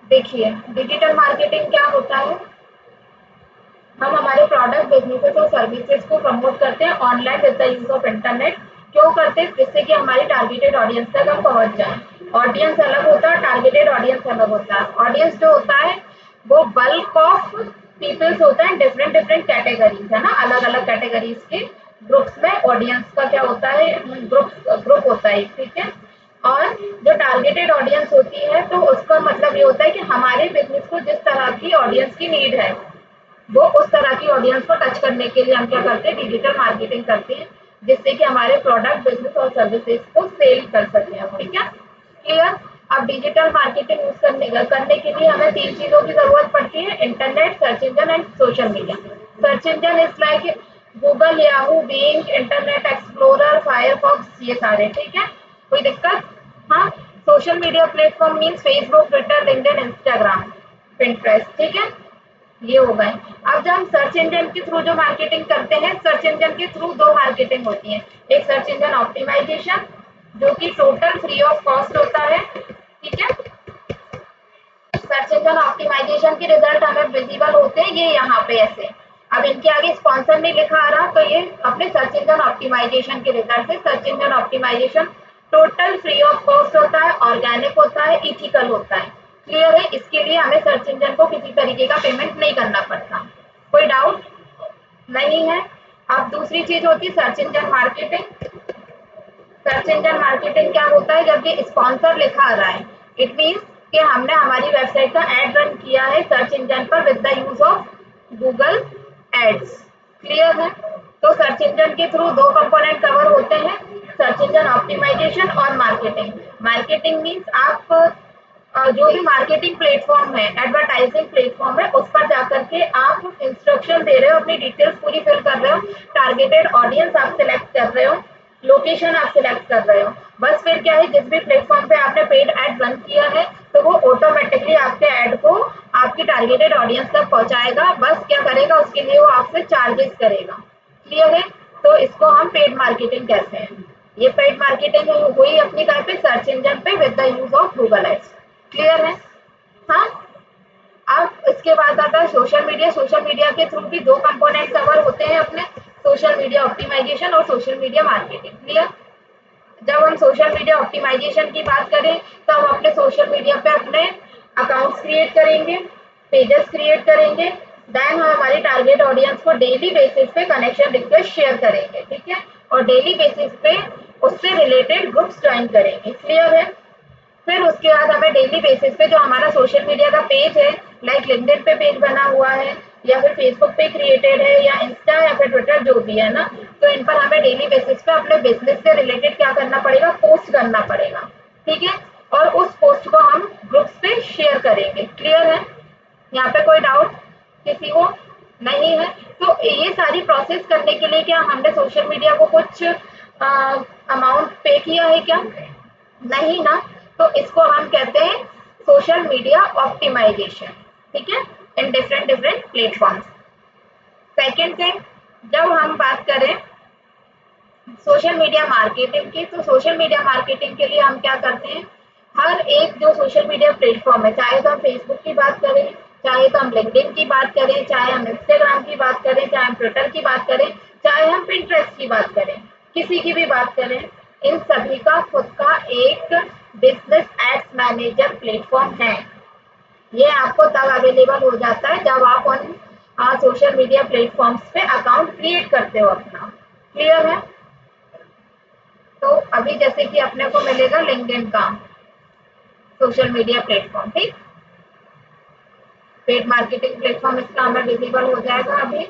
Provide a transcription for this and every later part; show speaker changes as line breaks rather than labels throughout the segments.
देखिए, digital marketing क्या होता है? हम हमारे प्रोडक्ट, बिजनेसेस और सर्विसेज को प्रमोट करते हैं online with the use of internet. क्यों करते हैं? जिससे कि हमारी टारगेटेड ऑडियंस तक हम पहुंच जाएं। ऑडियंस अलग होता है, टारगेटेड ऑडियंस अलग होता है। ऑडियंस जो होता है वो बल्क ऑफ पीपल्स होता है, डिफरेंट डिफरेंट कैटेगरीज है ना, अलग अलग कैटेगरीज के ग्रुप्स में ऑडियंस का क्या होता है, ग्रुप होता है, ठीक है। और जो टारगेटेड ऑडियंस होती है तो उसका मतलब ये होता है कि हमारे बिजनेस को जिस तरह की ऑडियंस की नीड है वो उस तरह की ऑडियंस को टच करने के लिए हम क्या करते हैं, डिजिटल मार्केटिंग करते हैं, जिससे कि हमारे प्रोडक्ट, बिजनेस और सर्विसेज को सेल कर सकें हम, ठीक है। क्लियर? अब डिजिटल मार्केटिंग यूज करने के लिए हमें 3 चीजों की जरूरत पड़ती है, internet, search engine and social media. Search engine is like Google, Yahoo, Bing, Internet Explorer, Firefox, ये सारे, ठीक है। कोई दिक्कत? हाँ। Social media platform means Facebook, Twitter, LinkedIn, Instagram, Pinterest, ठीक है। ये हो गए। अब जब हम सर्च इंजन के थ्रू जो मार्केटिंग करते हैं, सर्च इंजन के थ्रू 2 मार्केटिंग होती है। एक सर्च इंजन ऑप्टिमाइजेशन, जो कि टोटल फ्री ऑफ कॉस्ट होता है, ठीक है। सर्च इंजन ऑप्टिमाइजेशन के रिजल्ट हमें विजिबल होते हैं, ये यहाँ पे ऐसे। अब इनके आगे स्पॉन्सर नहीं लिखा आ रहा, तो ये अपने सर्च इंजन ऑप्टिमाइजेशन के रिजल्ट है। Search engine optimisation total free of cost होता है, ऑर्गेनिक होता है, इथिकल होता है। क्लियर है? इसके लिए हमें सर्च इंजन को किसी तरीके का पेमेंट नहीं करना पड़ता। कोई डाउट नहीं है? अब दूसरी चीज होती है search engine marketing. Search engine marketing क्या होता है? जब ये स्पॉन्सर लिखा आ रहा है, इट मीन्स कि हमने हमारी वेबसाइट का एड रन किया है सर्च इंजन पर with the use of Google ads. Clear है? तो सर्च इंजन के थ्रू 2 कंपोनेंट कवर होते हैं, सर्च इंजन ऑप्टिमाइजेशन और मार्केटिंग। मार्केटिंग मीन्स आप जो भी मार्केटिंग प्लेटफॉर्म है, एडवर्टाइजिंग प्लेटफॉर्म है, उस पर जाकर के आप इंस्ट्रक्शन दे रहे हो, अपनी डिटेल्स पूरी फिल कर रहे हो, टारगेटेड ऑडियंस आप सिलेक्ट कर रहे हो, लोकेशन आप सिलेक्ट कर रहे हो। बस फिर क्या है, जिस भी प्लेटफॉर्म पे आपने पेड एड रन किया है तो वो ऑटोमेटिकली आपके एड को आपकी टारगेटेड ऑडियंस तक पहुंचाएगा। बस क्या करेगा, उसके लिए वो आपसे चार्जेस करेगा। क्लियर है? तो इसको हम पेड मार्केटिंग कहते हैं। ये पेड मार्केटिंग हुई अपनी कहाँ पे, सर्च इंजन पे with the use of Google ads. Clear है? हाँ। अब इसके बाद आता है सोशल मीडिया। सोशल मीडिया के थ्रू भी 2 कंपोनेंट कवर होते हैं अपने, सोशल मीडिया ऑप्टिमाइजेशन और सोशल मीडिया मार्केटिंग। क्लियर? जब हम सोशल मीडिया ऑप्टिमाइजेशन की बात करें तो हम अपने सोशल मीडिया पे अपने अकाउंट्स क्रिएट करेंगे, पेजेस क्रिएट करेंगे, देन हम हमारी टारगेट ऑडियंस को डेली बेसिस पे कनेक्शन रिक्वेस्ट शेयर करेंगे, ठीक है। और डेली बेसिस पे उससे रिलेटेड ग्रुप्स ज्वाइन करेंगे। क्लियर है? फिर उसके बाद हमें डेली बेसिस पे जो हमारा सोशल मीडिया का पेज है, लाइक लिंक्डइन पे पेज बना हुआ है या फिर फेसबुक पे क्रिएटेड है या इंस्टा या फिर ट्विटर, जो भी है ना, तो इन पर हमें डेली बेसिस पे अपने बिजनेस से रिलेटेड क्या करना पड़ेगा, पोस्ट करना पड़ेगा, ठीक है। और उस पोस्ट को हम ग्रुप्स पे शेयर करेंगे। क्लियर है? यहाँ पे कोई डाउट किसी को नहीं है? तो ये सारी प्रोसेस करने के लिए क्या हमने सोशल मीडिया को कुछ अमाउंट पे किया है क्या? नहीं ना। तो इसको हम कहते हैं सोशल मीडिया ऑप्टिमाइजेशन, ठीक है, in different different platforms. Second thing, जब हम बात करें सोशल मीडिया मार्केटिंग की, तो सोशल मीडिया मार्केटिंग के लिए हम क्या करते हैं, हर एक जो सोशल मीडिया प्लेटफॉर्म है, चाहे तो हम फेसबुक की बात करें, चाहे तो हम लिंक्डइन की बात करें, चाहे हम इंस्टाग्राम की बात करें, चाहे हम ट्विटर की बात करें, चाहे हम पिंटरेस्ट की बात करें, किसी की भी बात करें, इन सभी का खुद का एक बिजनेस एड्स मैनेजर प्लेटफॉर्म है। ये आपको तब अवेलेबल हो जाता है जब आप उन सोशल मीडिया प्लेटफॉर्म्स पे अकाउंट क्रिएट करते हो अपना। क्लियर है? तो अभी जैसे कि अपने को मिलेगा लिंक्डइन का सोशल मीडिया प्लेटफॉर्म, ठीक, पेड मार्केटिंग प्लेटफॉर्म इसका हमें विजिबल हो जाएगा। अभी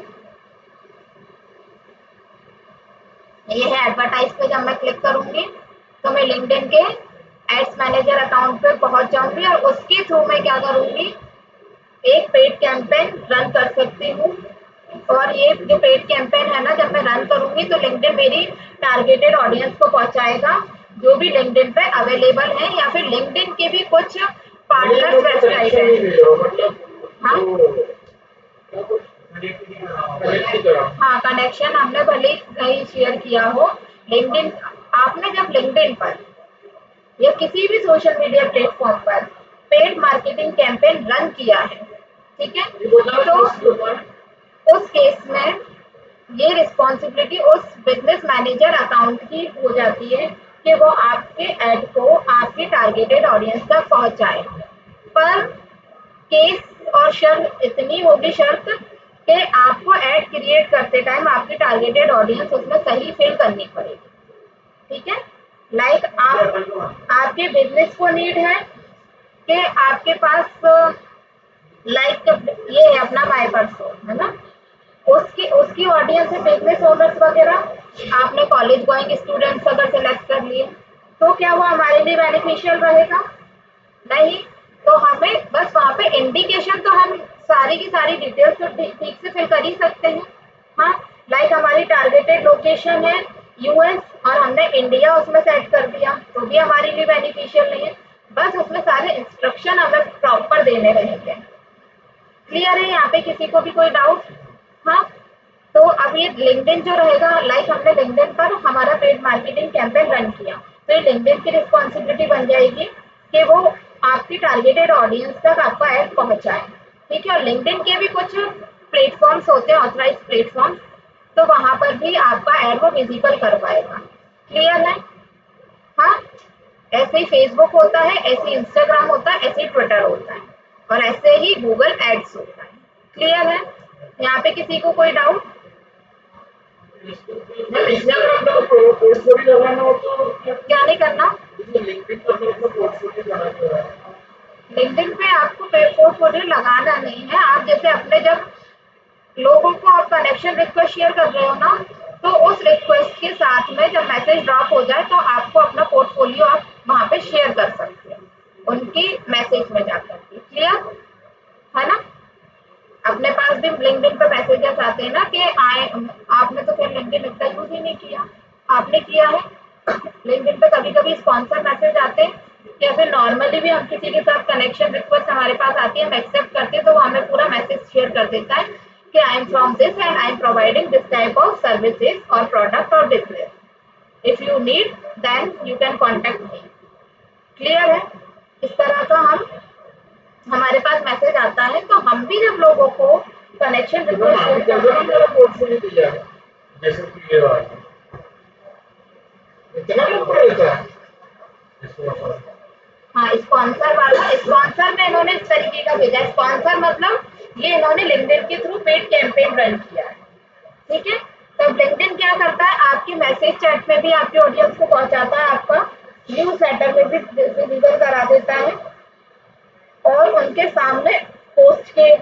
ये है एडवर्टाइज पे, जब मैं क्लिक करूंगी तो मैं लिंक्डइन के एड्स मैनेजर अकाउंट पे पहुंच जाऊंगी और उसके थ्रू मैं क्या करूंगी, एक पेड कैंपेन रन कर सकती हूँ। और ये जो पेड कैंपेन है ना, जब मैं रन करूंगी तो लिंक्डइन मेरी टारगेटेड ऑडियंस को पहुंचाएगा जो भी लिंक्डइन पे अवेलेबल है, या फिर लिंक्डइन के भी कुछ पार्टनर वेबसाइट है। हाँ हाँ, कनेक्शन हमने भले ही नहीं शेयर किया हो, लिंक्डइन, आपने जब लिंक्डइन पर या किसी भी सोशल मीडिया प्लेटफॉर्म पर पेड मार्केटिंग कैंपेन रन किया है, ठीक है, तो उस केस में ये रिस्पॉन्सिबिलिटी उस बिजनेस मैनेजर अकाउंट की हो जाती है कि वो आपके एड को आपकी टारगेटेड ऑडियंस तक पहुंचाए। पर केस और शर्त इतनी होगी, शर्त कि आपको एड क्रिएट करते टाइम आपकी टारगेटेड ऑडियंस उसमें सही फिल करनी पड़ेगी, ठीक है। लाइक आपके बिजनेस को नीड है कि आपके पास लाइक ये है अपना माई पर्सो है ना, उसकी उसकी ऑडियंस है बिजनेस ओनर्स वगैरह। आपने कॉलेज गोइंग स्टूडेंट्स अगर सेलेक्ट कर लिए तो क्या वो हमारे लिए बेनिफिशियल रहेगा? नहीं। तो हमें बस वहाँ पे इंडिकेशन, तो हम सारी की सारी डिटेल्स तो ठीक से फिल कर ही सकते हैं। हाँ, लाइक हमारी टारगेटेड लोकेशन है यूएस और हमने इंडिया उसमें सेट कर दिया तो भी हमारे लिए बेनिफिशियल नहीं है। बस उसमें सारे इंस्ट्रक्शन हमें प्रॉपर देने रहेंगे। क्लियर है यहाँ पे किसी को भी कोई डाउट? हाँ, तो अब ये लिंक्डइन जो रहेगा, लाइक हमने लिंक्डइन पर हमारा पेड मार्केटिंग कैंपेन रन किया तो ये लिंक्डइन की रिस्पॉन्सिबिलिटी बन जाएगी कि वो आपकी टारगेटेड ऑडियंस तक आपका ऐड पहुंचाए, ठीक है। और लिंक्डइन के भी कुछ प्लेटफॉर्म्स होते हैं, ऑथराइज प्लेटफॉर्म, तो वहां पर भी आपका ऐड वो विजिबल कर पाएगा। क्लियर है? हाँ, ऐसे ही फेसबुक होता है, ऐसे ही इंस्टाग्राम होता है, ऐसे ही ट्विटर होता है और ऐसे ही गूगल एड्स होता है। क्लियर है? यहाँ पे किसी को कोई डाउट? क्या नहीं करना? लिंक्डइन पे आपको पोर्टफोलियो लगाना नहीं है। आप जैसे अपने जब लोगों को आप कनेक्शन रिक्वेस्ट शेयर कर रहे हो ना, तो उस रिक्वेस्ट के साथ में जब मैसेज ड्रॉप हो जाए तो आपको अपना पोर्टफोलियो आप वहां पे शेयर कर सकते हैं उनकी मैसेज में जाकर के। क्लियर है ना? अपने पास भी लिंक्डइन पे मैसेजेस आते हैं ना कि आए, आपने तो फिर लिंक्डइन इतना यूज ही नहीं किया, आपने किया है? लिंक्डइन पे कभी कभी स्पॉन्सर मैसेज आते हैं या फिर नॉर्मली भी हम किसी के साथ कनेक्शन रिक्वेस्ट हमारे पास आती है, हम एक्सेप्ट करते हैं तो वो हमें पूरा मैसेज शेयर कर देता है कि I am from this and I am providing this type of services और प्रोडक्ट और business, if you need then you can contact me. Clear है? इस तरह का हम हमारे पास मैसेज आता है तो हम भी जब लोगों को कनेक्शन रिक्वेस्ट, हाँ, स्पॉन्सर वाला, स्पॉन्सर में इन्होंने इस तरीके का भेजा है। स्पॉन्सर मतलब ये इन्होंने लिंक्डइन के थ्रू पेड कैंपेन रन किया है, ठीक है। तो लिंक्डइन क्या करता है, आपके मैसेज चैट में भी आपके ऑडियंस को पहुंचाता है, आपका न्यूज लेटर में भी विजिबल करा देता है और उनके सामने पोस्ट के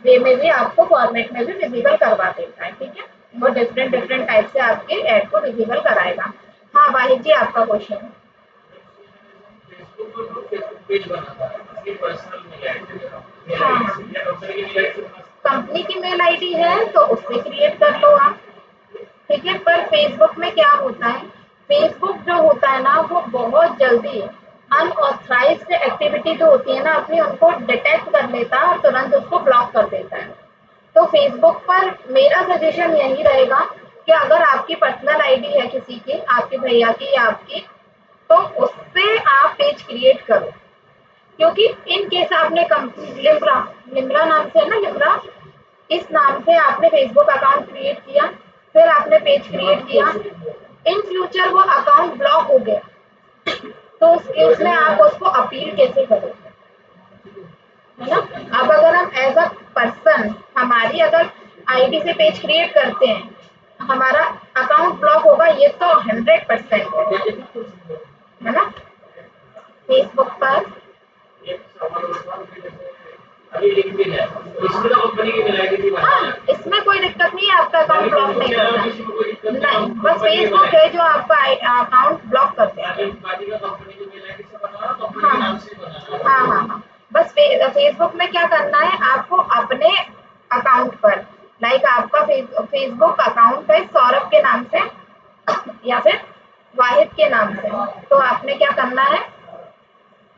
वे में भी आपको फॉर्मेट में भी विजिबल करवा देता है, ठीक है। वो डिफरेंट डिफरेंट टाइप से आपके एड को विजिबल कराएगा। हाँ वाहिद जी, आपका क्वेश्चन? हाँ, कंपनी की मेल आईडी है तो उससे क्रिएट कर लो आप, ठीक है। पर फेसबुक में क्या होता है, फेसबुक जो होता है ना वो बहुत जल्दी अनऑथराइज्ड एक्टिविटी जो होती है ना अपनी, उनको डिटेक्ट कर लेता है और तुरंत उसको ब्लॉक कर देता है। तो फेसबुक पर मेरा सजेशन यही रहेगा कि अगर आपकी पर्सनल आईडी है किसी की, आपके भैया की या आपकी, तो उससे आप पेज क्रिएट करो। क्योंकि इन केस आपने कंपनी लिम्रा लिम्रा नाम से है ना, लिम्रा, इस नाम से आपने फेसबुक अकाउंट क्रिएट किया, फिर आपने पेज क्रिएट किया, इन फ्यूचर वो अकाउंट ब्लॉक हो गया तो उस केस में आप उसको अपील कैसे करोगे, है ना? अब अगर हम एज अ पर्सन हमारी अगर आईडी से पेज क्रिएट करते हैं, हमारा अकाउंट ब्लॉक होगा, ये तो 100% है ना। फेसबुक पर हाँ, इसमें कोई दिक्कत नहीं है, आपका अकाउंट ब्लॉक नहीं करना, नहीं, बस फेसबुक है जो आपका अकाउंट ब्लॉक कर देगा। हाँ हाँ हाँ हाँ हाँ, बस फेसबुक में क्या करना है आपको, अपने अकाउंट पर, लाइक आपका फेसबुक अकाउंट है सौरभ के नाम से या फिर वाहिद के नाम से, तो आपने क्या करना है,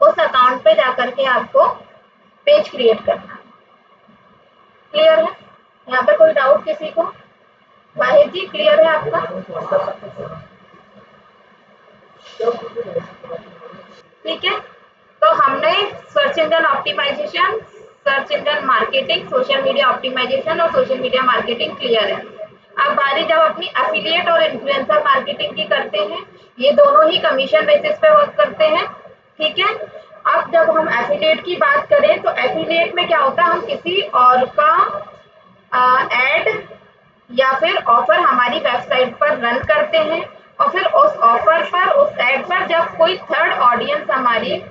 उस अकाउंट पे जाकर के आपको पेज क्रिएट करना है। क्लियर है? यहाँ पे कोई डाउट किसी को? वाहिद जी क्लियर है आपका? ठीक है, तो हमने search engine optimisation, search engine marketing, social media optimisation और सोशल मीडिया मार्केटिंग क्लियर है। अब बारी जब अपनी एफिलिएट और इन्फ्लुएंसर मार्केटिंग की करते हैं, ये दोनों ही कमीशन बेसिस पे वर्क करते हैं, ठीक है। अब जब हम एफिलिएट की बात करें तो एफिलिएट में क्या होता है, हम किसी और का एड या फिर ऑफर हमारी वेबसाइट पर रन करते हैं और फिर उस ऑफर पर, उस एड पर जब कोई थर्ड ऑडियंस हमारी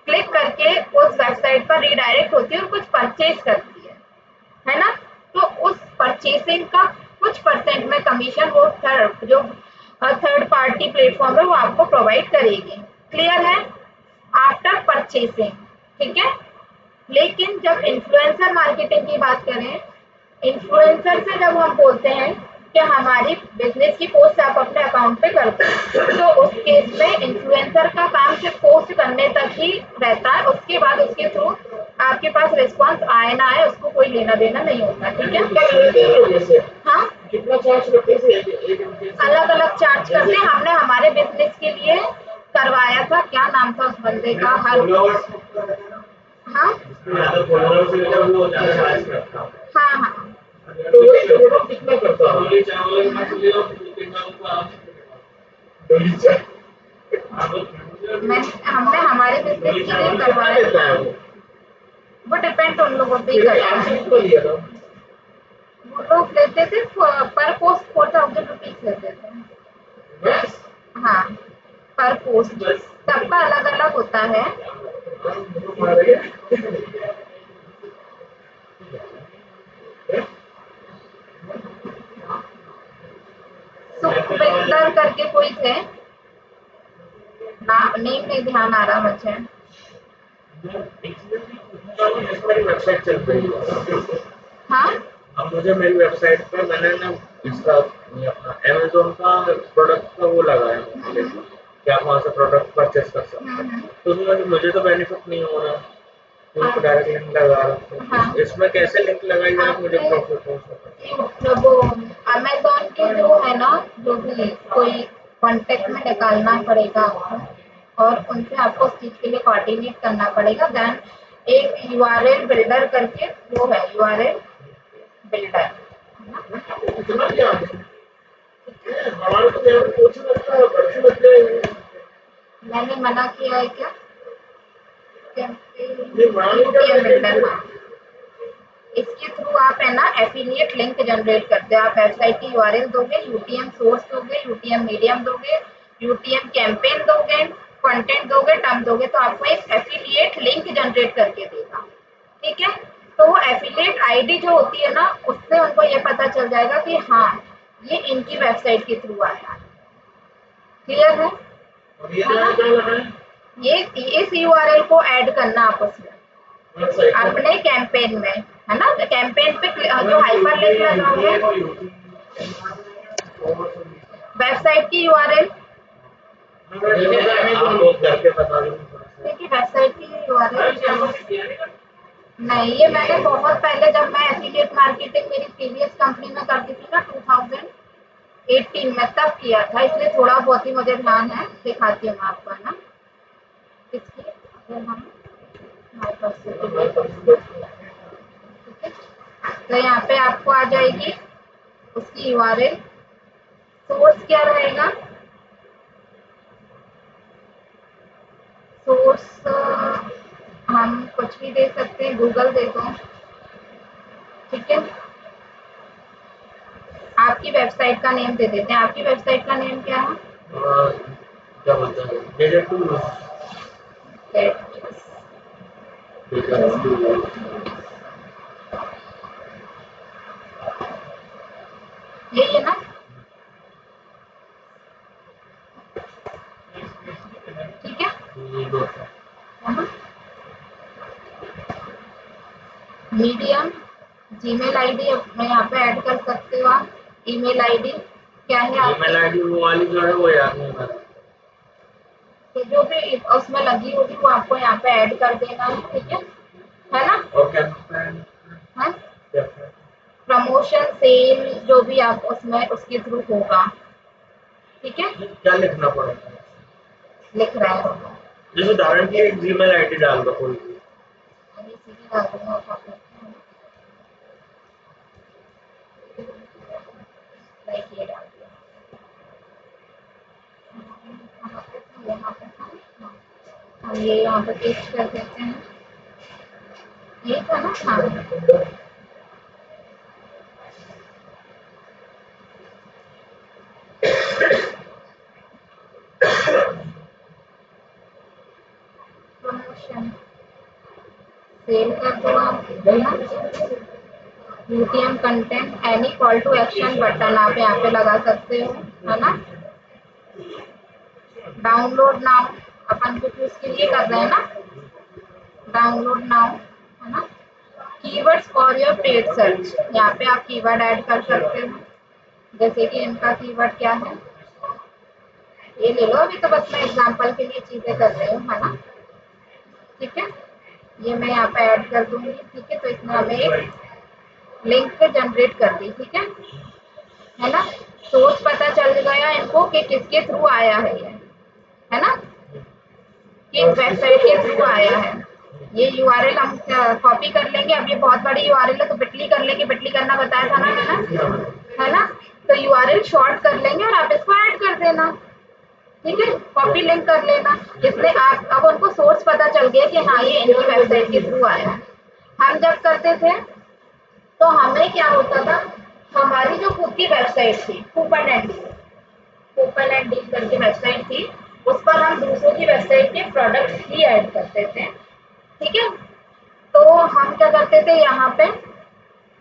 क्लिक करके उस वेबसाइट पर रीडायरेक्ट होती है और कुछ परचेज करती है ना, तो उस परचेसिंग का कुछ परसेंट में कमीशन वो थर्ड पार्टी प्लेटफॉर्म है वो आपको प्रोवाइड करेगी। क्लियर है? आफ्टर परचेसिंग, ठीक है। लेकिन जब इन्फ्लुएंसर मार्केटिंग की बात करें, इन्फ्लुएंसर से जब हम बोलते हैं कि हमारी बिजनेस की पोस्ट आप अपने अकाउंट पे करते हैं, तो उस केस में इन्फ्लुएंसर का काम सिर्फ पोस्ट करने तक ही रहता है, उसके बाद उसके थ्रू आपके पास रिस्पॉन्स आए ना आए उसको कोई लेना देना नहीं होता, ठीक है। हाँ, कितना चार्ज करते हैं? अलग अलग चार्ज करते हैं। हमने हमारे बिजनेस के लिए करवाया था, क्या नाम था उस बंदे का, हाँ हाँ हाँ, तो कितना करता हमने हमारे बिजनेस के लिए करवाया था, वो डिपेंड उन लोगों पे ही करता है। वो लोग लेते थे पर पोस्ट 4000 रुपीज लेते थे। हाँ, पर पोस्ट सबका अलग अलग होता है। सुखविंदर करके कोई थे, ना नेम नहीं ध्यान आ रहा मुझे। वेबसाइट चल रही है। हाँ, अब मुझे मेरी वेबसाइट पे मैंने ना इसका अपना अमेज़न का प्रोडक्ट का वो लगाया कि आप वहाँ से प्रोडक्ट परचेस कर सकते हैं, तो उसमें मुझे तो बेनिफिट नहीं हो रहा, तो डायरेक्ट लिंक लगा रहा हूँ। इसमें कैसे लिंक लगाई जाए मुझे प्रॉफिट हो सकता है? वो अमेज़न के जो है ना, जो भी कोई कॉन्टेक्ट में निकालना पड़ेगा आपको और उनसे आपको उस चीज़ के लिए कोऑर्डिनेट करना पड़ेगा। देन एक यूआरएल बिल्डर करके वो है, यूआरएल बिल्डर। मैंने मना किया है क्या? यूटीएम बिल्डर, हाँ। इसके थ्रू आप है ना एफिलिएट लिंक जनरेट करते हो। आप वेबसाइट की यूआरएल दोगे, यूटीएम सोर्स दोगे, यूटीएम मीडियम दोगे, यूटीएम कैंपेन दोगे, कंटेंट दोगे, टर्म दोगे, तो आपको एक एफिलिएट लिंक जनरेट करके देगा, ठीक है। तो वो एफिलिएट आईडी जो होती है ना, उससे उनको ये पता चल जाएगा कि हाँ ये इनकी वेबसाइट के थ्रू आया है। क्लियर है? ये इस यूआरएल को ऐड करना आपस में अपने कैंपेन में, है ना। कैंपेन पे जो हाइपरलिंक लगाओगे, वेबसाइट की यूआरएल, देखिए वेबसाइट की यूआरएल नहीं, ये मैंने बहुत पहले जब मैं एफिलिएट मार्केटिंग मेरी प्रीवियस कंपनी में करती थी ना 2018 में, तब किया था, इसलिए थोड़ा बहुत ही मुझे ध्यान है। दिखाती हूँ आपको, है ना। इसलिए अगर हम हमारे पास तो यहाँ पे आपको आ जाएगी उसकी यूआरएल। सोर्स क्या रहेगा? सोर्स हम कुछ भी दे सकते हैं, गूगल दे दो, ठीक है। आपकी वेबसाइट का नेम दे देते हैं। आपकी वेबसाइट का नेम क्या है? क्या बोलते हैं? यही है ना? ठीक है। मीडियम जीमेल आईडी अपने यहाँ पे ऐड कर सकते हो आप। ईमेल आईडी क्या है आपकी? ईमेल आईडी वो वाली जो है वो याद नहीं है, तो जो भी उसमें लगी होगी वो आपको यहाँ पे ऐड कर देना है, ठीक है ना। ओके। हाँ, प्रमोशन सेल जो भी आप उसमें उसके थ्रू होगा, ठीक है। क्या लिखना पड़ेगा? लिख रहा है जैसे उदाहरण के लिए जीमेल आईडी डाल दो कोई, डाल दूंगा आप लाइक ये डाल दिया। यहाँ पे था, यहाँ पे था। हाँ, हम ये यहाँ पे पेस्ट कर देते हैं। ये था ना, हाँ। प्रमोशन सेल कर दो आप, है ना। UTM content any call to action button आप यहाँ पे लगा सकते हो, है ना। डाउनलोड नाउ, अपन कुछ उसके लिए कर रहे हैं ना, डाउनलोड नाउ, है ना। Keywords for your paid search, यहाँ पे आप कीवर्ड ऐड कर सकते हो। जैसे कि इनका कीवर्ड क्या है, ये ले लो। अभी तो बस मैं एग्जांपल के लिए चीजें कर रही हूँ, है ना। ठीक है, ये मैं यहाँ पे ऐड कर दूंगी। ठीक है, तो इसमें हमें एक लिंक जनरेट कर दी। ठीक है ना। सोर्स पता चल गया इनको कि किसके थ्रू आया है ये, है ना, किस वेबसाइट के थ्रू आया है। ये यूआरएल हम कॉपी कर लेंगे। अब ये बहुत बड़ी यूआरएल है तो बिटली कर लेंगे, बिटली करना बताया था ना मैंने, है ना। तो यूआरएल शॉर्ट कर लेंगे और आप इसको ऐड कर देना। ठीक है, कॉपी लिंक कर लेना। इसमें आप अब उनको सोर्स पता चल गया कि हाँ ये इनकी वेबसाइट के थ्रू आया है। हम जब करते थे तो हमें क्या होता था, हमारी जो खुद की वेबसाइट थी coupon and open and deal करके वेबसाइट थी, उस पर हम दूसरों की वेबसाइट के प्रोडक्ट्स ही ऐड करते थे। ठीक है, तो हम क्या करते थे, यहाँ पे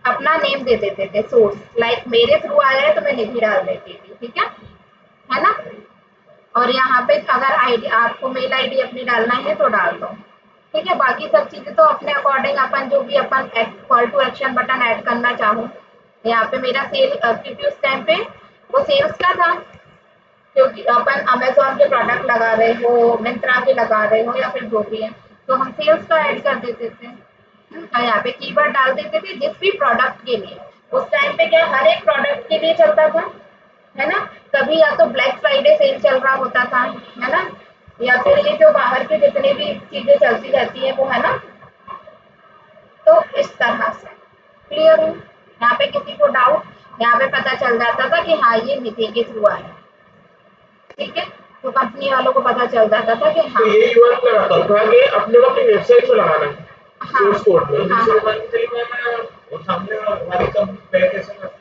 अपना नेम दे देते थे सोर्स, लाइक मेरे थ्रू आया है तो मैं निधि डाल देती थी। ठीक है ना। और यहाँ पे अगर आईडी आपको मेल आईडी अपनी डालना है तो डाल दो। ठीक है, बाकी सब चीजें तो अपने अकॉर्डिंग अपन जो भी अपन call to action button add करना चाहो। यहाँ पे मेरा सेल क्योंकि उस टाइम पे वो सेल्स का था, क्योंकि अपन अमेज़न के प्रोडक्ट लगा रहे हो, मिंत्रा के लगा रहे हो या फिर जो भी है, तो हम सेल्स का ऐड कर देते थे। और यहाँ पे कीवर्ड डाल देते थे जिस भी प्रोडक्ट के लिए। उस टाइम पे क्या हर एक प्रोडक्ट के लिए चलता था, है ना। कभी या तो ब्लैक फ्राइडे सेल चल रहा होता था, है ना, या फिर ये जो बाहर के जितने भी चीजें चलती रहती है वो, है ना। तो इस तरह से क्लियर है। यहाँ पे किसी को डाउट, यहाँ पे पता चल जाता था कि हाँ ये निधि के थ्रू आया। ठीक है, तो कंपनी वालों को पता चल जाता था कि हाँ,
तो ये यूआरएल लगाता था कि अपने को अपनी वेबसाइट पे लगाना है,
हाँ,
सोर्स कोड में,
हाँ,
जिससे मान के चलिए मैं और सामने हमारी कंपनी कैसे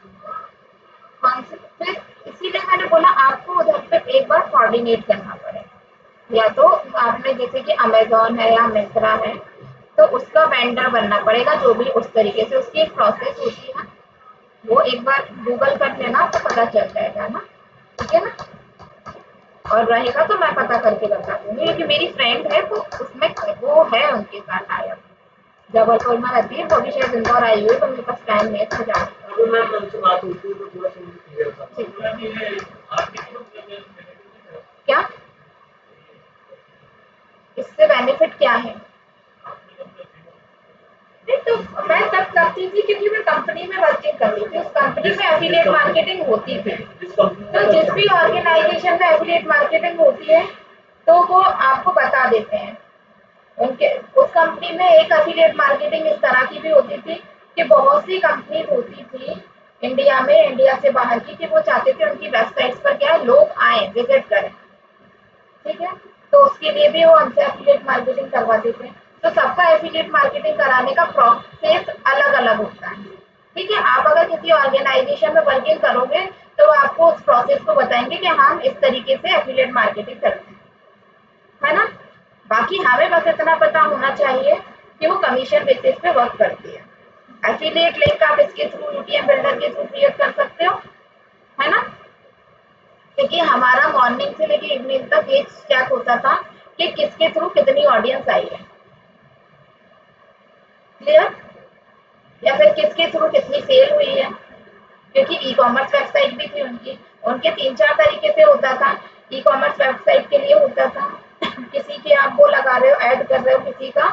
फिर इसीलिए मैंने बोला आपको उधर पे एक बार कोऑर्डिनेट करना पड़ेगा। या तो आपने जैसे कि अमेज़न है या मिंत्रा है तो उसका वेंडर बनना पड़ेगा, जो भी उस तरीके से उसकी एक प्रोसेस होती है, वो एक बार गूगल कर लेना तो पता चल जाएगा ना। ठीक है ना, और रहेगा तो मैं पता करके बता दूंगी, क्योंकि मेरी फ्रेंड है तो उसमें वो है उनके साथ आया, जबलपुर में रहती है, वो भी शायद इंदौर आई हुई है, तो मेरे पास टाइम नहीं था जाने
अभी मैम हमसे बात होती है तो थोड़ा सा क्लियर था।
का। क्या इससे बेनिफिट क्या है? नहीं तो मैं तब करती थी क्योंकि मैं कंपनी में वर्किंग करती थी, उस कंपनी में एफिलिएट मार्केटिंग होती थी। तो जिस भी ऑर्गेनाइजेशन में एफिलिएट मार्केटिंग होती है तो वो आपको बता देते हैं। उनके उस कंपनी में एक एफिलिएट मार्केटिंग इस तरह की भी होती थी कि बहुत सी कंपनीज होती थी इंडिया में, इंडिया से बाहर की, कि वो चाहते थे उनकी वेबसाइट्स पर क्या है लोग आए विजिट करें। ठीक है, तो उसके लिए भी वो हमसे एफिलिएट मार्केटिंग करवाते थे। तो सबका एफिलिएट मार्केटिंग कराने का प्रोसेस अलग अलग होता है। ठीक है, आप अगर किसी ऑर्गेनाइजेशन में वर्किंग करोगे तो आपको उस प्रोसेस को बताएंगे कि हम इस तरीके से एफिलिएट मार्केटिंग करते हैं, है ना। बाकी हमें बस इतना पता होना चाहिए कि वो कमीशन बेसिस पे वर्क करती है। एफिलिएट लिंक आप इसके थ्रू यूटीएम बिल्डर के थ्रू क्रिएट कर सकते हो, है ना। क्योंकि हमारा मॉर्निंग से लेके इवनिंग तक ये चेक होता था कि किसके थ्रू कितनी ऑडियंस आई है, क्लियर, या फिर किसके थ्रू कितनी सेल हुई है। क्योंकि ई कॉमर्स वेबसाइट भी थी उनकी, उनके 3-4 तरीके से होता था। ई कॉमर्स वेबसाइट के लिए होता था किसी के आप वो लगा रहे हो, ऐड कर रहे हो किसी का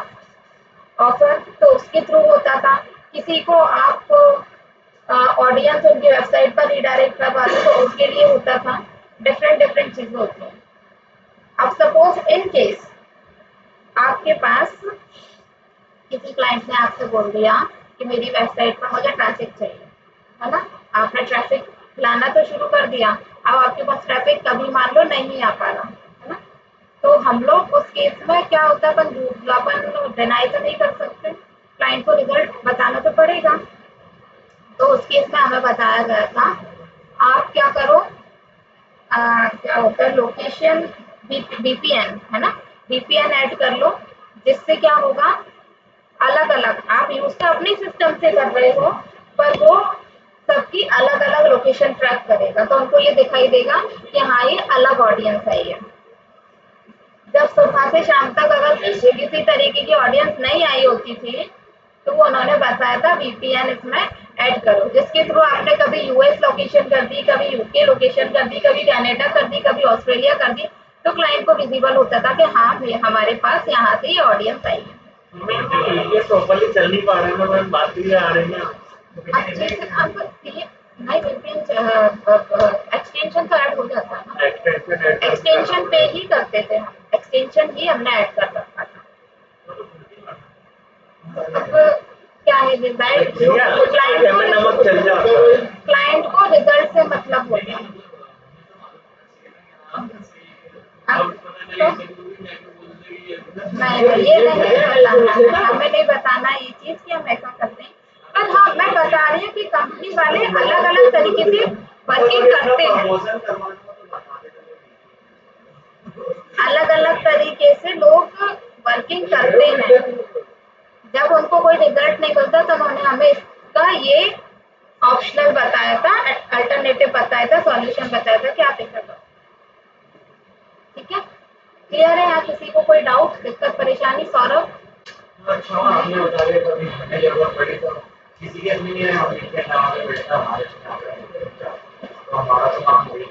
ऑफर, तो उसके थ्रू होता था। किसी को आप ऑडियंस उनकी वेबसाइट पर रिडायरेक्ट करवा दो तो उसके लिए होता था। डिफरेंट डिफरेंट चीजें होती हैं। अब सपोज इन केस आपके पास किसी क्लाइंट ने आपसे बोल दिया कि मेरी वेबसाइट पर मुझे ट्रैफिक चाहिए, है ना? आपने ट्रैफिक लाना तो शुरू कर दिया, अब आपके पास ट्रैफिक कभी मान लो नहीं आ पा रहा, है ना? तो हम लोग उस केस में क्या होता है, अपन डिनाई तो नहीं कर सकते, क्लाइंट को रिजल्ट बताना तो पड़ेगा। तो उस केस में हमें बताया गया था आप क्या करो, क्या होता है लोकेशन वीपीएन, है ना? वीपीएन ऐड कर लो, जिससे क्या होगा अलग अलग आप यूज तो अपनी सिस्टम से कर रहे हो, पर वो सबकी अलग अलग लोकेशन ट्रैक करेगा, तो उनको ये दिखाई देगा कि हाँ ये अलग ऑडियंस है। ये जब सुबह से शाम तक अगर किसी तरीके की ऑडियंस नहीं आई होती थी, तो वो उन्होंने बताया था वीपीएन इसमें ऐड करो, जिसके थ्रू आपने कभी यूएस लोकेशन कर दी, कभी यूके लोकेशन कर दी, कभी कनाडा कर दी, कभी ऑस्ट्रेलिया कर दी, तो क्लाइंट को विजिबल होता था कि हाँ हमारे पास यहाँ से ये ऑडियंस आई है।
ये प्रॉपर्ली चल नहीं पा रहा है ना मैम, बात ही आ रही है
अच्छे से अब नहीं वीपीएन एक्सटेंशन तो ऐड हो जाता है ना, एक्सटेंशन पे ही करते थे हम, एक्सटेंशन ही हमने ऐड कर रखा था। अब क्या है रिजल्ट, क्लाइंट को रिजल्ट से मतलब होता है। नहीं ये नहीं बताना, हमें नहीं बताना ये चीज कि हम ऐसा करते हैं, पर हाँ मैं बता रही हूँ कि कंपनी वाले अलग अलग तरीके से वर्किंग करते हैं, अलग अलग तरीके से लोग वर्किंग करते हैं। जब उनको कोई रिजल्ट नहीं मिलता तो उन्होंने हमें इसका ये ऑप्शनल बताया था, अल्टरनेटिव बताया था, सॉल्यूशन बताया था कि आप ऐसा करो। ठीक है, क्लियर है? यहाँ किसी को कोई डाउट, दिक्कत, परेशानी? सौरभ
आपने बता दिया कभी हमें जरूरत पड़ी तो किसी के नहीं है, हम इनके नाम पे बैठा हमारे तो हमारा तो काम हो गया।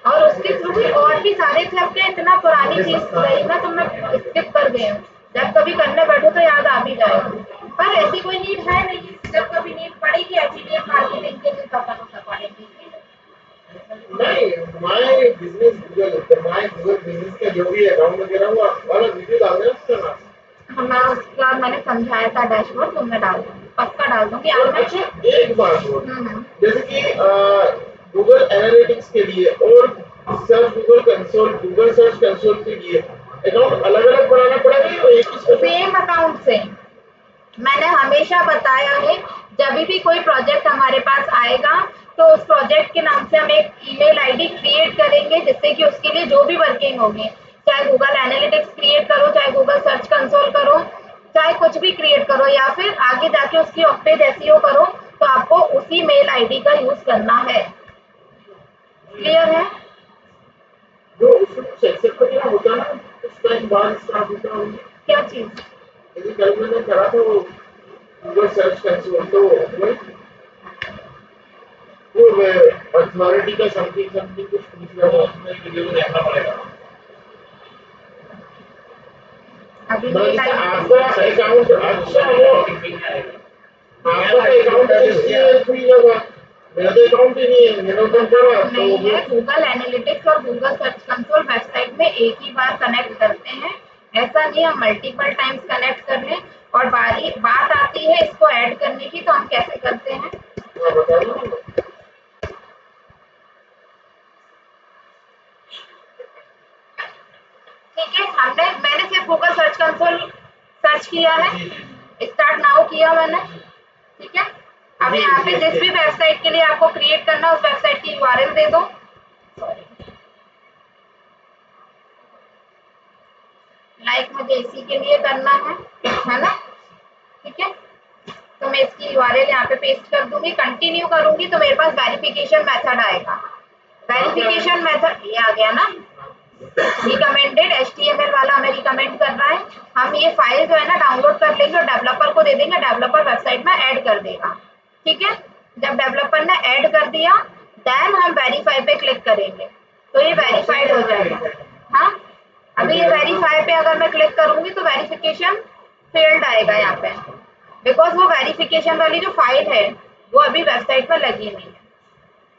और उसके थ्रू भी और भी सारे थे, अब क्या इतना पुरानी चीज रही ना तो मैं स्किप कर गई हूँ, जब कभी करने बैठो तो याद आ भी जाएगा, पर ऐसी कोई नीड है नहीं, जब कभी नीड पड़ेगी एफिलिएट मार्केटिंग के लिए तब अपन कर पाएंगे।
नहीं हमारे बिजनेस गूगल बिजनेस का जो भी अकाउंट वगैरह हुआ वाला वीडियो डाल देना उसका नाम।
मैं उसका मैंने समझाया था डैशबोर्ड, तो मैं डाल दूंगी, पक्का डाल दूंगी आज मैं।
अच्छा एक बात बोल, जैसे कि गूगल एनालिटिक्स के लिए और गूगल सर्च कंसोल के लिए अकाउंट अलग अलग बनाना पड़ेगा या एक ही
सेम अकाउंट से? मैंने हमेशा बताया है जब भी कोई प्रोजेक्ट हमारे पास आएगा तो उस प्रोजेक्ट के नाम से हम एक ईमेल आईडी क्रिएट करेंगे, जिससे कि उसके लिए जो भी वर्किंग होगी, चाहे गूगल एनालिटिक्स क्रिएट करो, चाहे गूगल सर्च कंसोल करो, चाहे कुछ भी क्रिएट करो, या फिर आगे जाके उसकी ऑफ पेज एसईओ करो, तो आपको उसी मेल आईडी का यूज करना है। क्लियर है?
जो उसमें सेक्शन पर क्या होता है ना, उस टाइम बाद स्टार्ट होता है
क्या चीज?
यदि कल मैंने करा तो गूगल सर्च कंसोल तो वो अथॉरिटी का समथिंग समथिंग कुछ पूछ रहा था, उसमें वीडियो में देखना पड़ेगा।
अभी
आपका अकाउंट अच्छा वो आपका अकाउंट इसलिए खुल जाएगा, मेरा तो अकाउंट ही नहीं है, मेरा ओपन करा तो
नहीं है। गूगल एनालिटिक्स और गूगल सर्च कंसोल वेबसाइट में एक ही बार कनेक्ट करते हैं, ऐसा नहीं हम मल्टीपल टाइम्स कनेक्ट कर लें। और बात आती है इसको ऐड करने की, तो हम कैसे करते हैं? ठीक है, मैंने सिर्फ गूगल सर्च कंसोल सर्च किया है, स्टार्ट नाउ किया मैंने। ठीक है, अब यहाँ पे जिस भी वेबसाइट के लिए आपको क्रिएट करना उस वेबसाइट की यूआरएल दे दो। लाइक मुझे इसी के लिए करना है ना? ठीक है, तो मैं इसकी यूआरएल यहाँ पे पेस्ट कर दूंगी, कंटिन्यू करूंगी तो मेरे पास वेरिफिकेशन मेथड आएगा। वेरिफिकेशन मेथड ये आ गया ना, रिकमेंडेड एचटीएमएल वाला हमें रिकमेंड कर रहा है। हम ये फाइल जो है ना डाउनलोड कर लेंगे और डेवलपर को दे देंगे, डेवलपर वेबसाइट में ऐड कर देगा। ठीक है, जब डेवलपर ने ऐड कर दिया देन हम वेरीफाई पे क्लिक करेंगे तो ये वेरीफाइड हो जाएगा। हाँ, अभी ये वेरीफाई पे अगर मैं क्लिक करूंगी तो वेरिफिकेशन फेल्ड आएगा यहाँ पे, बिकॉज वो वेरिफिकेशन वाली जो फाइल है वो अभी वेबसाइट पर लगी नहीं है,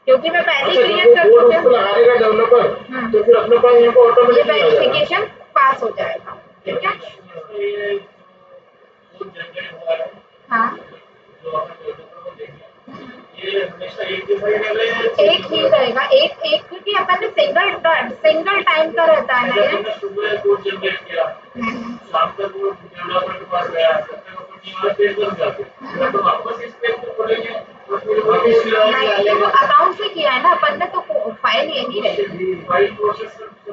क्योंकि मैं पहले ही क्रिएट कर चुकी हूँ।
लगाएगा डेवलपर तो फिर अपने पास यहाँ पर
ये वेरिफिकेशन पास हो जाएगा। ठीक है।
ये जो जनरेट हुआ है,
हाँ,
जो आपने डेवलपर को देखा, ये हमेशा एक जैसा ही रहे हैं,
एक ही रहेगा, एक एक, क्योंकि अपन ने सिंगल टाइम का रहता है ना ये।
सुबह कोड जनरेट किया, शाम तक वो डेवलपर के पास गया, जब तक अपन टीम वाले पेज बन जाते, तो वापस इस पेज पे खोलेंगे तो फिर वापस
नहीं, तो अकाउंट से किया है ना अपन ने, तो फाइल यही रहेगी।
फाइल प्रोसेस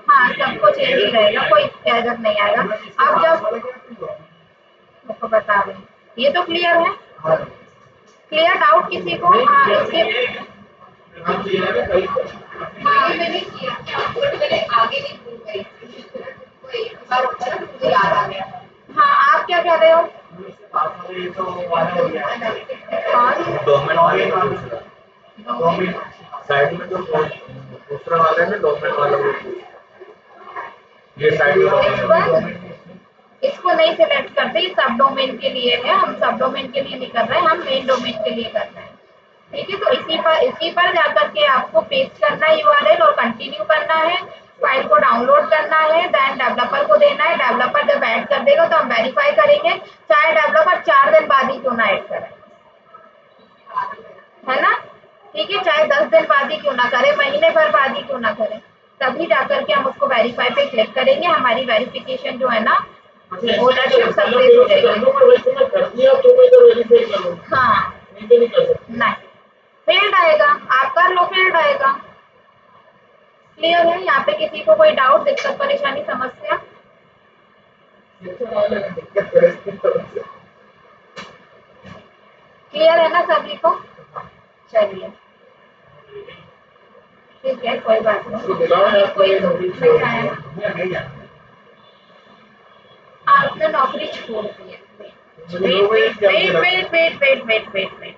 हाँ, सब कुछ यही रहेगा, कोई एरर नहीं आएगा। अब जब आपको बता रहे हैं, ये तो क्लियर है। क्लियर डाउट किसी को? हाँ, इसके हाँ मैंने किया था, बट मैंने आगे नहीं भूल गई थी। तो एक बार होता है ना, मुझे याद आ गया। हाँ, आप क्या कह रहे हो? और
डोमेन वाले का पूछ रहा, डोमेन साइड में जो दूसरा वाला है ना, डोमेन वाला वो ये साइड में
इसको नहीं सिलेक्ट करते, ये सब डोमेन के लिए है, हम सब डोमेन के लिए नहीं कर रहे हैं, हम मेन डोमेन के लिए कर रहे हैं। ठीक है, तो इसी पर जाकर के आपको पेस्ट करना है यूआरएल और कंटिन्यू करना है, फाइल को डाउनलोड करना है, देन डेवलपर को देना है। डेवलपर जब ऐड कर देगा तो हम वेरीफाई करेंगे, चाहे डेवलपर 4 दिन बाद ही क्यों ना ऐड करे, है ना। ठीक है, चाहे 10 दिन बाद ही क्यों ना करे, महीने भर बाद ही क्यों ना करे, तभी जाकर के हम उसको वेरीफाई पे क्लिक करेंगे, हमारी वेरिफिकेशन जो है ना, ओनरशिप सक्सेस हो जाएगी। हाँ, नहीं, फील्ड आएगा, आप कर लो, फील्ड आएगा। क्लियर है? यहाँ पे किसी को कोई डाउट, दिक्कत, परेशानी, समस्या? क्लियर है ना सभी को? चलिए, ठीक है, कोई बात नहीं। कोई नहीं आया ना? आपने नौकरी छोड़ दी है। Wait wait wait wait wait wait wait wait wait